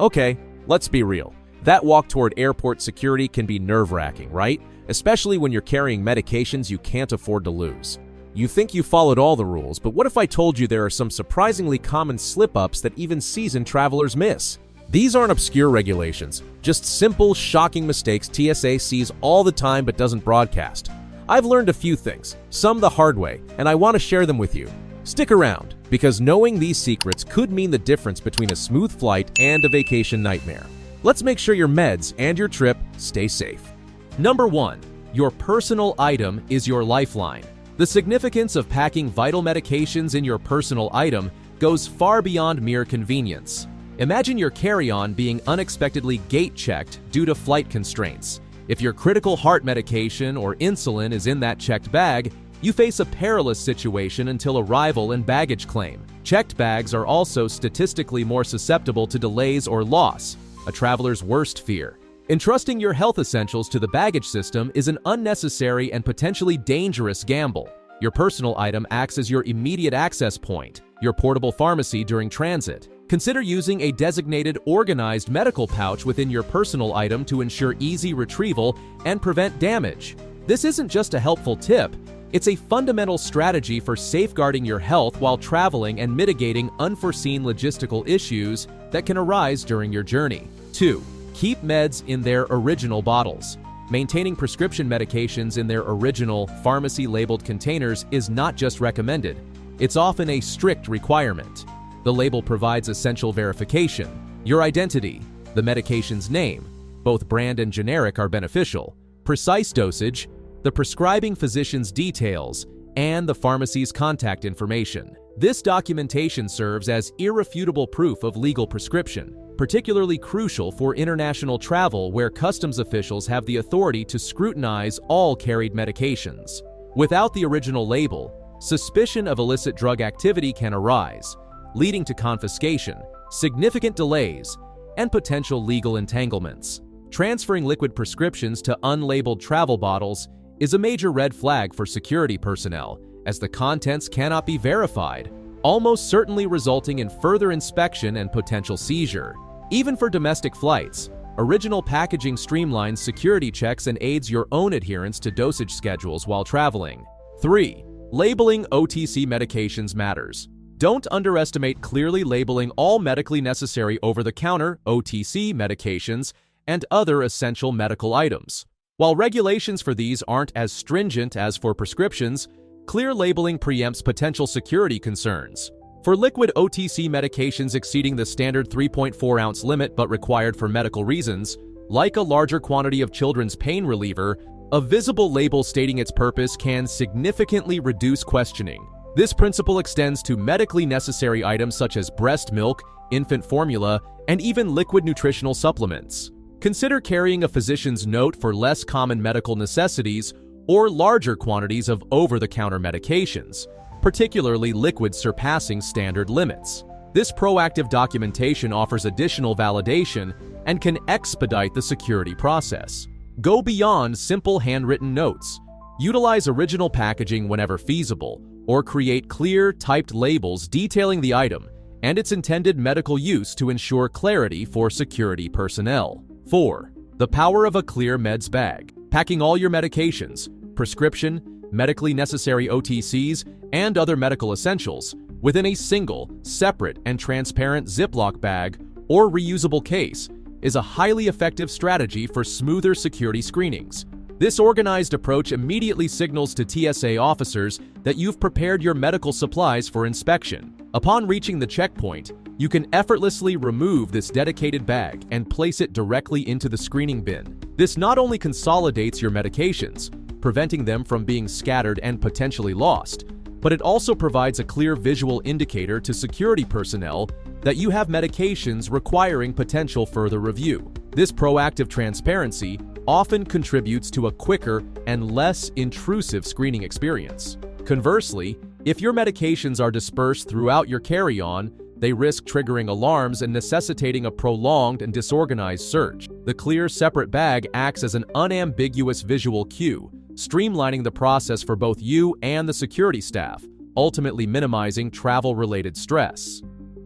Okay, let's be real. That walk toward airport security can be nerve-wracking, right? Especially when you're carrying medications you can't afford to lose. You think you followed all the rules, but what if I told you there are some surprisingly common slip-ups that even seasoned travelers miss? These aren't obscure regulations, just simple, shocking mistakes TSA sees all the time but doesn't broadcast. I've learned a few things, some the hard way, and I want to share them with you. Stick around, because knowing these secrets could mean the difference between a smooth flight and a vacation nightmare. Let's make sure your meds and your trip stay safe. Number 1. Your personal item is your lifeline. The significance of packing vital medications in your personal item goes far beyond mere convenience. Imagine your carry-on being unexpectedly gate-checked due to flight constraints. If your critical heart medication or insulin is in that checked bag, you face a perilous situation until arrival and baggage claim. Checked bags are also statistically more susceptible to delays or loss, a traveler's worst fear. Entrusting your health essentials to the baggage system is an unnecessary and potentially dangerous gamble. Your personal item acts as your immediate access point, your portable pharmacy during transit. Consider using a designated organized medical pouch within your personal item to ensure easy retrieval and prevent damage. This isn't just a helpful tip, it's a fundamental strategy for safeguarding your health while traveling and mitigating unforeseen logistical issues that can arise during your journey. 2. Keep meds in their original bottles. Maintaining prescription medications in their original, pharmacy-labeled containers is not just recommended, it's often a strict requirement. The label provides essential verification. Your identity, the medication's name, both brand and generic are beneficial, precise dosage, the prescribing physician's details, and the pharmacy's contact information. This documentation serves as irrefutable proof of legal prescription, particularly crucial for international travel where customs officials have the authority to scrutinize all carried medications. Without the original label, suspicion of illicit drug activity can arise, leading to confiscation, significant delays, and potential legal entanglements. Transferring liquid prescriptions to unlabeled travel bottles is a major red flag for security personnel, as the contents cannot be verified, almost certainly resulting in further inspection and potential seizure. Even for domestic flights, original packaging streamlines security checks and aids your own adherence to dosage schedules while traveling. 3. Labeling OTC medications matters. Don't underestimate clearly labeling all medically necessary over-the-counter (OTC) medications and other essential medical items. While regulations for these aren't as stringent as for prescriptions, clear labeling preempts potential security concerns. For liquid OTC medications exceeding the standard 3.4-ounce limit but required for medical reasons, like a larger quantity of children's pain reliever, a visible label stating its purpose can significantly reduce questioning. This principle extends to medically necessary items such as breast milk, infant formula, and even liquid nutritional supplements. Consider carrying a physician's note for less common medical necessities or larger quantities of over-the-counter medications, particularly liquids surpassing standard limits. This proactive documentation offers additional validation and can expedite the security process. Go beyond simple handwritten notes. Utilize original packaging whenever feasible, or create clear, typed labels detailing the item and its intended medical use to ensure clarity for security personnel. 4. The power of a clear meds bag. Packing all your medications, prescription, medically necessary OTCs, and other medical essentials within a single, separate, and transparent Ziploc bag or reusable case is a highly effective strategy for smoother security screenings. This organized approach immediately signals to TSA officers that you've prepared your medical supplies for inspection. Upon reaching the checkpoint, you can effortlessly remove this dedicated bag and place it directly into the screening bin. This not only consolidates your medications, preventing them from being scattered and potentially lost, but it also provides a clear visual indicator to security personnel that you have medications requiring potential further review. This proactive transparency often contributes to a quicker and less intrusive screening experience. Conversely, if your medications are dispersed throughout your carry-on, they risk triggering alarms and necessitating a prolonged and disorganized search. The clear, separate bag acts as an unambiguous visual cue, streamlining the process for both you and the security staff, ultimately minimizing travel-related stress.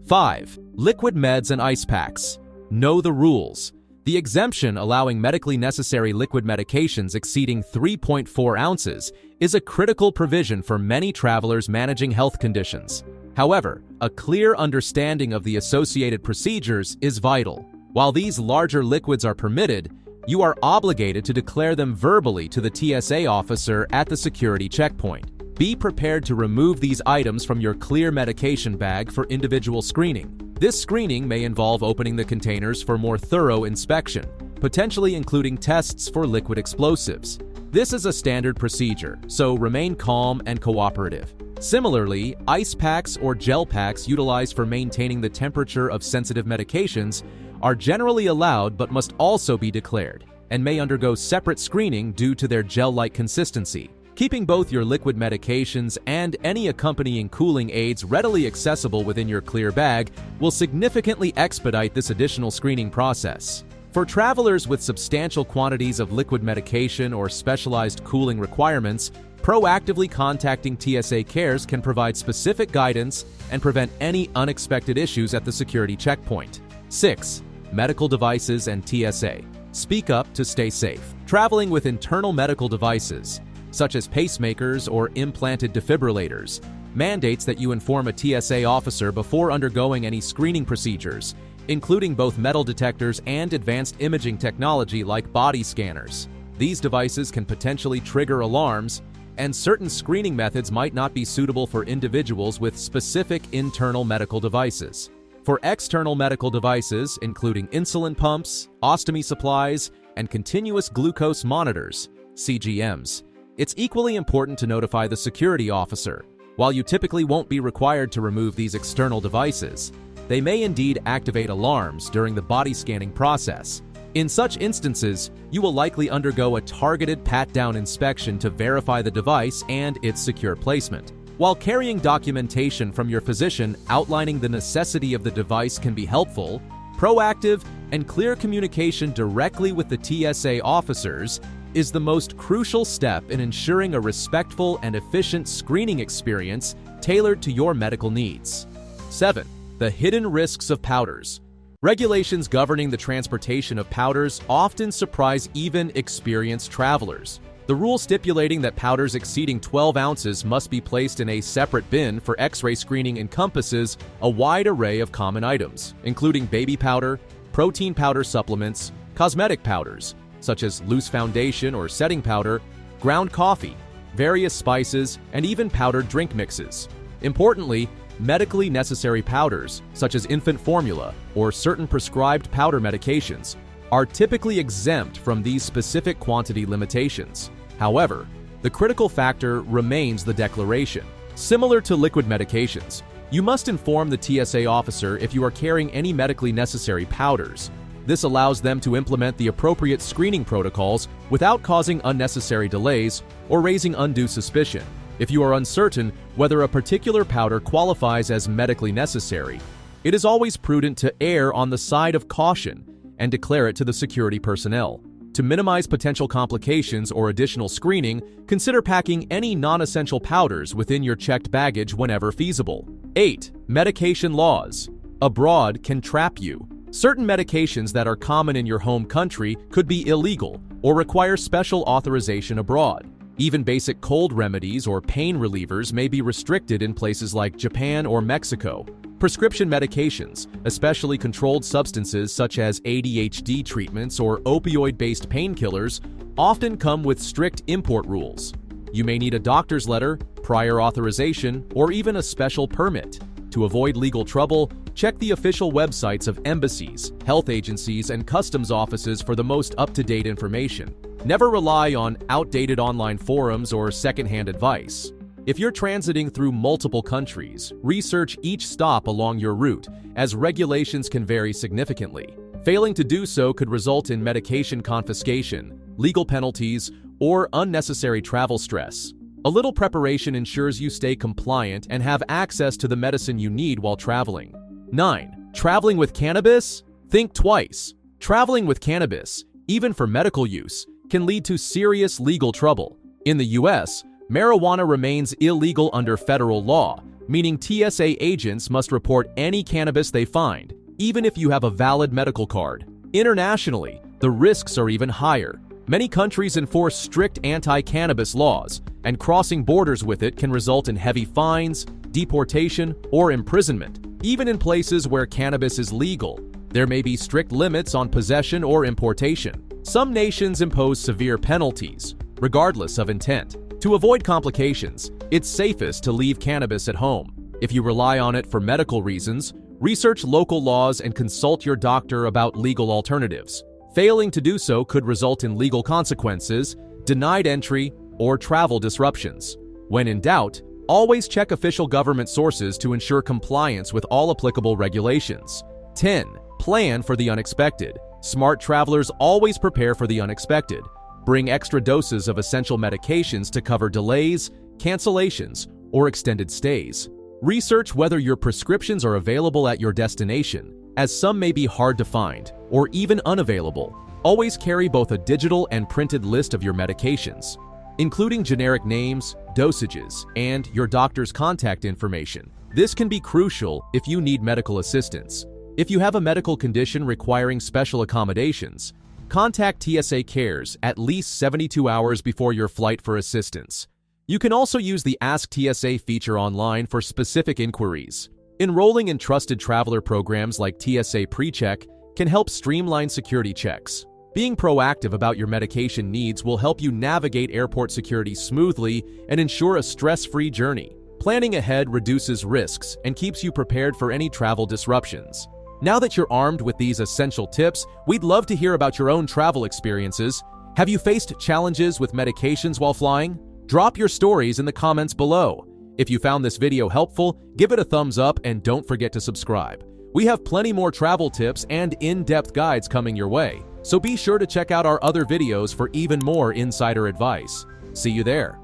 5. Liquid meds and ice packs. Know the rules. The exemption allowing medically necessary liquid medications exceeding 3.4 ounces is a critical provision for many travelers managing health conditions. However, a clear understanding of the associated procedures is vital. While these larger liquids are permitted, you are obligated to declare them verbally to the TSA officer at the security checkpoint. Be prepared to remove these items from your clear medication bag for individual screening. This screening may involve opening the containers for more thorough inspection, potentially including tests for liquid explosives. This is a standard procedure, so remain calm and cooperative. Similarly, ice packs or gel packs utilized for maintaining the temperature of sensitive medications are generally allowed but must also be declared, and may undergo separate screening due to their gel-like consistency. Keeping both your liquid medications and any accompanying cooling aids readily accessible within your clear bag will significantly expedite this additional screening process. For travelers with substantial quantities of liquid medication or specialized cooling requirements, proactively contacting TSA Cares can provide specific guidance and prevent any unexpected issues at the security checkpoint. 6. Medical devices and TSA. Speak up to stay safe. Traveling with internal medical devices, such as pacemakers or implanted defibrillators, mandates that you inform a TSA officer before undergoing any screening procedures, including both metal detectors and advanced imaging technology like body scanners. These devices can potentially trigger alarms, and certain screening methods might not be suitable for individuals with specific internal medical devices. For external medical devices, including insulin pumps, ostomy supplies, and continuous glucose monitors, CGMs, it's equally important to notify the security officer. While you typically won't be required to remove these external devices, they may indeed activate alarms during the body scanning process. In such instances, you will likely undergo a targeted pat-down inspection to verify the device and its secure placement. While carrying documentation from your physician outlining the necessity of the device can be helpful, proactive and clear communication directly with the TSA officers is the most crucial step in ensuring a respectful and efficient screening experience tailored to your medical needs. 7. The hidden risks of powders. Regulations governing the transportation of powders often surprise even experienced travelers. The rule stipulating that powders exceeding 12 ounces must be placed in a separate bin for X-ray screening encompasses a wide array of common items, including baby powder, protein powder supplements, cosmetic powders, such as loose foundation or setting powder, ground coffee, various spices, and even powdered drink mixes. Importantly, medically necessary powders, such as infant formula or certain prescribed powder medications, are typically exempt from these specific quantity limitations. However, the critical factor remains the declaration. Similar to liquid medications, you must inform the TSA officer if you are carrying any medically necessary powders. This allows them to implement the appropriate screening protocols without causing unnecessary delays or raising undue suspicion. If you are uncertain whether a particular powder qualifies as medically necessary, it is always prudent to err on the side of caution and declare it to the security personnel. To minimize potential complications or additional screening, consider packing any non-essential powders within your checked baggage whenever feasible. 8. Medication laws. Abroad can trap you. Certain medications that are common in your home country could be illegal or require special authorization abroad. Even basic cold remedies or pain relievers may be restricted in places like Japan or Mexico. Prescription medications, especially controlled substances such as ADHD treatments or opioid-based painkillers, often come with strict import rules. You may need a doctor's letter, prior authorization, or even a special permit. To avoid legal trouble, check the official websites of embassies, health agencies, and customs offices for the most up-to-date information. Never rely on outdated online forums or secondhand advice. If you're transiting through multiple countries, research each stop along your route, as regulations can vary significantly. Failing to do so could result in medication confiscation, legal penalties, or unnecessary travel stress. A little preparation ensures you stay compliant and have access to the medicine you need while traveling. 9. Traveling with cannabis? Think twice. Traveling with cannabis, even for medical use, can lead to serious legal trouble. In the US, marijuana remains illegal under federal law, meaning TSA agents must report any cannabis they find, even if you have a valid medical card. Internationally, the risks are even higher. Many countries enforce strict anti-cannabis laws, and crossing borders with it can result in heavy fines, deportation, or imprisonment. Even in places where cannabis is legal, there may be strict limits on possession or importation. Some nations impose severe penalties, regardless of intent. To avoid complications, it's safest to leave cannabis at home. If you rely on it for medical reasons, research local laws and consult your doctor about legal alternatives. Failing to do so could result in legal consequences, denied entry, or travel disruptions. When in doubt, always check official government sources to ensure compliance with all applicable regulations. 10. Plan for the unexpected. Smart travelers always prepare for the unexpected. Bring extra doses of essential medications to cover delays, cancellations, or extended stays. Research whether your prescriptions are available at your destination, as some may be hard to find or even unavailable. Always carry both a digital and printed list of your medications, including generic names, dosages, and your doctor's contact information. This can be crucial if you need medical assistance. If you have a medical condition requiring special accommodations, contact TSA Cares at least 72 hours before your flight for assistance. You can also use the Ask TSA feature online for specific inquiries. Enrolling in trusted traveler programs like TSA PreCheck can help streamline security checks. Being proactive about your medication needs will help you navigate airport security smoothly and ensure a stress-free journey. Planning ahead reduces risks and keeps you prepared for any travel disruptions. Now that you're armed with these essential tips, we'd love to hear about your own travel experiences. Have you faced challenges with medications while flying? Drop your stories in the comments below. If you found this video helpful, give it a thumbs up and don't forget to subscribe. We have plenty more travel tips and in-depth guides coming your way, so be sure to check out our other videos for even more insider advice. See you there.